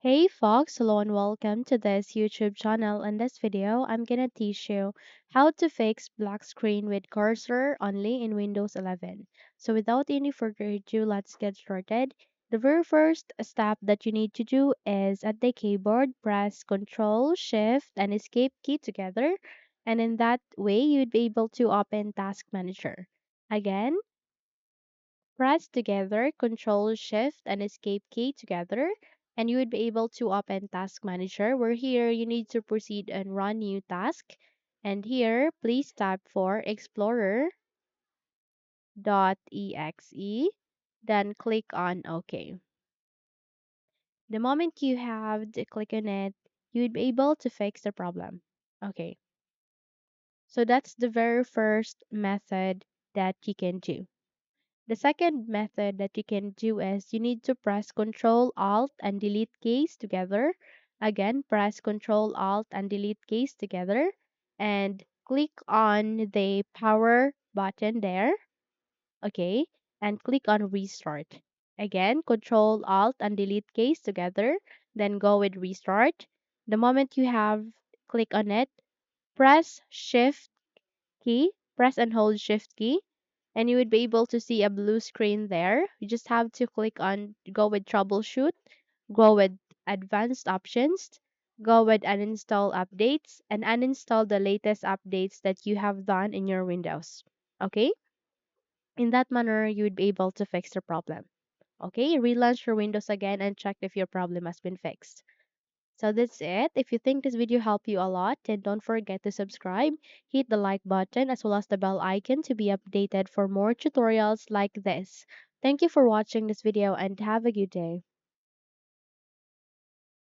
Hey folks, hello and welcome to this YouTube channel. In this video, I'm gonna teach you how to fix black screen with cursor only in Windows 11. So without any further ado, let's get started. The very first step that you need to do is at the keyboard, press Ctrl, Shift, and Escape key together. And in that way, you'd be able to open Task Manager. Again, press together Control Shift and Escape key together, and you would be able to open Task Manager, where here you need to proceed and run new task. And here, please tap for Explorer.exe, then click on OK. The moment you have to click on it, you would be able to fix the problem. Okay, so that's the very first method that you can do. The second method that you can do is you need to press Ctrl Alt and Delete keys together. Again, press Ctrl Alt and Delete keys together and click on the power button there. Okay, and click on Restart. Again, Ctrl Alt and Delete keys together, then go with Restart. The moment you have click on it, press Shift key, press and hold Shift key, and you would be able to see a blue screen there. You just have to click on go with troubleshoot, go with advanced options, go with uninstall updates, and uninstall the latest updates that you have done in your Windows. Okay? In that manner, you would be able to fix the problem. Okay? Relaunch your Windows again and check if your problem has been fixed. So that's it. If you think this video helped you a lot, then don't forget to subscribe, hit the like button as well as the bell icon to be updated for more tutorials like this. Thank you for watching this video and have a good day.